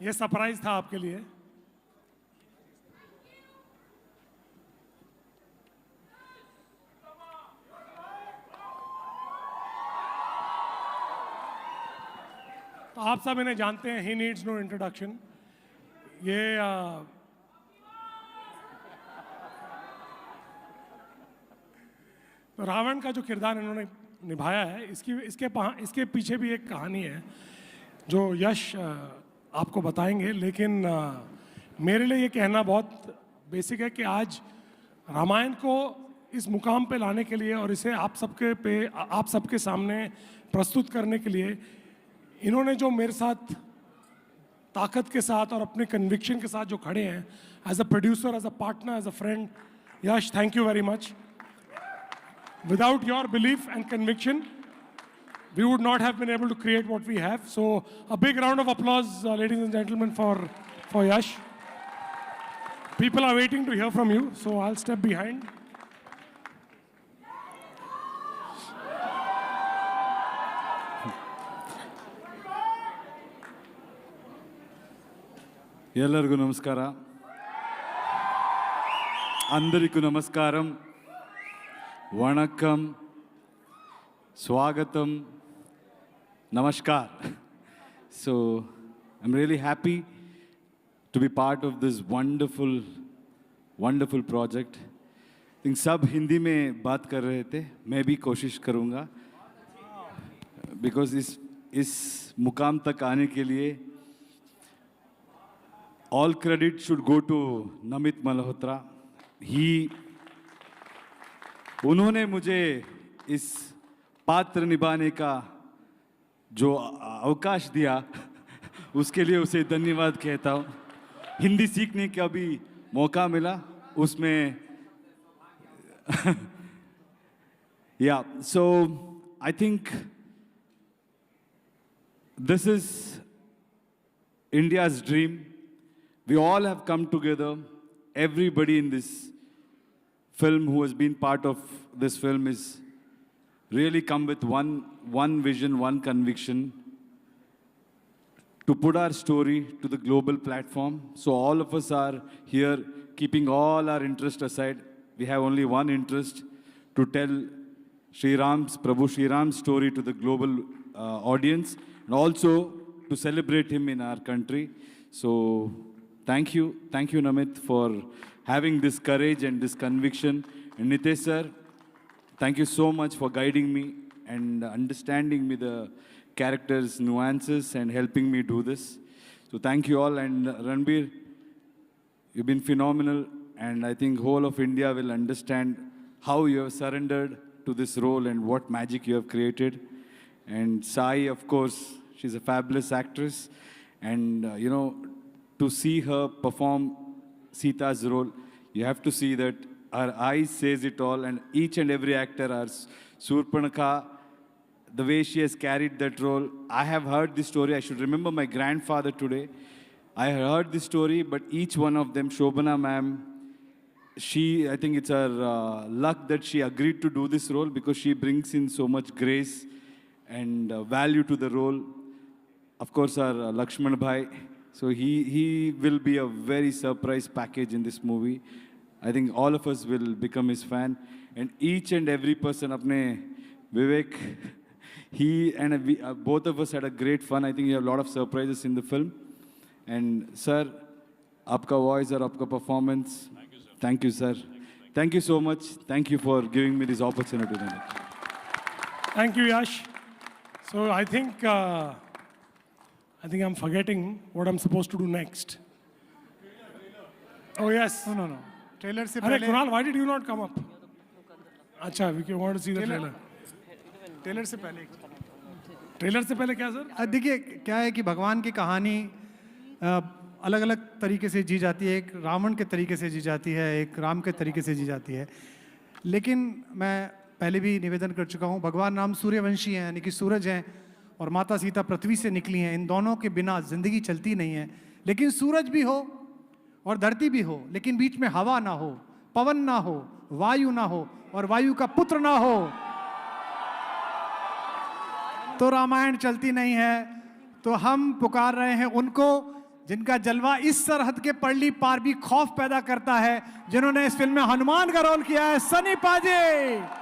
ये सरप्राइज था आपके लिए। तो आप सब इन्हें जानते हैं, ही नीड्स नो इंट्रोडक्शन। ये तो रावण का जो किरदार इन्होंने निभाया है, इसके पीछे भी एक कहानी है जो यश आपको बताएंगे। लेकिन मेरे लिए ये कहना बहुत बेसिक है कि आज रामायण को इस मुकाम पे लाने के लिए और इसे आप सबके सामने प्रस्तुत करने के लिए इन्होंने जो मेरे साथ ताकत के साथ और अपने कन्विक्शन के साथ जो खड़े हैं, as a producer, as a partner, as a friend, Yash, thank you very much. Without your belief and conviction, we would not have been able to create what we have. So a big round of applause, ladies and gentlemen, for Yash. People are waiting to hear from you, so I'll step behind. ಎಲ್ಲರಿಗೂ ನಮಸ್ಕಾರ. అందరికీ నమస్కారం. वणक्कम, स्वागतम, namaskar. So I'm really happy to be part of this wonderful project. I think सब हिंदी में बात कर रहे थे, मैं भी कोशिश करूँगा because इस मुकाम तक आने के लिए all credit should go to Namit Malhotra. उन्होंने मुझे इस पात्र निभाने का जो अवकाश दिया उसके लिए उसे धन्यवाद कहता हूँ. हिंदी सीखने का भी मौका मिला उसमें. Yeah, so I think this is India's dream. We all have come together. Everybody in this film who has been part of this film is really come with one vision, one conviction to put our story to the global platform. So all of us are here keeping all our interest aside. We have only one interest, to tell Prabhu Sri Ram's story to the global audience, and also to celebrate him in our country. So thank you Namit for having this courage and this conviction. And Nitesh sir, thank you so much for guiding me and understanding me the characters' nuances and helping me do this. So thank you all. And Ranbir, you've been phenomenal, and I think whole of India will understand how you have surrendered to this role and what magic you have created. And Sai, of course, she's a fabulous actress, and to see her perform Sita's role, you have to see that her eyes says it all, and each and every actor, our Surpanakha, the way she has carried that role. I have heard this story. I should remember my grandfather today. I heard this story, but each one of them, Shobana ma'am, I think it's her luck that she agreed to do this role, because she brings in so much grace and value to the role. Of course, our Lakshman Bhai. So he will be a very surprise package in this movie. I think all of us will become his fan. And each and every person, apne Vivek, he and both of us had a great fun. I think you have a lot of surprises in the film. And sir, aapka voice or aapka performance. Thank you, sir. Thank you so much. Thank you for giving me this opportunity. Thank you, Yash. So I think I'm forgetting what I'm supposed to do next. Oh yes. No. Trailer से पहले Kunal, why did you not come up? अच्छा, we want to see the trailer. Trailer से पहले क्या sir? देखिए क्या है कि भगवान की कहानी अलग अलग तरीके से जी जाती है. एक रावण के तरीके से जी जाती है, एक राम के तरीके से जी जाती है. लेकिन मैं पहले भी निवेदन कर चुका हूँ, भगवान राम सूर्यवंशी हैं, यानी कि सूरज हैं, और माता सीता पृथ्वी से निकली हैं. इन दोनों के बिना जिंदगी चलती नहीं है. लेकिन सूरज भी हो और धरती भी हो, लेकिन बीच में हवा ना हो, पवन ना हो, वायु ना हो, और वायु का पुत्र ना हो, तो रामायण चलती नहीं है. तो हम पुकार रहे हैं उनको जिनका जलवा इस सरहद के परली पार भी खौफ पैदा करता है, जिन्होंने इस फिल्म में हनुमान का रोल किया है, सनी पाजी।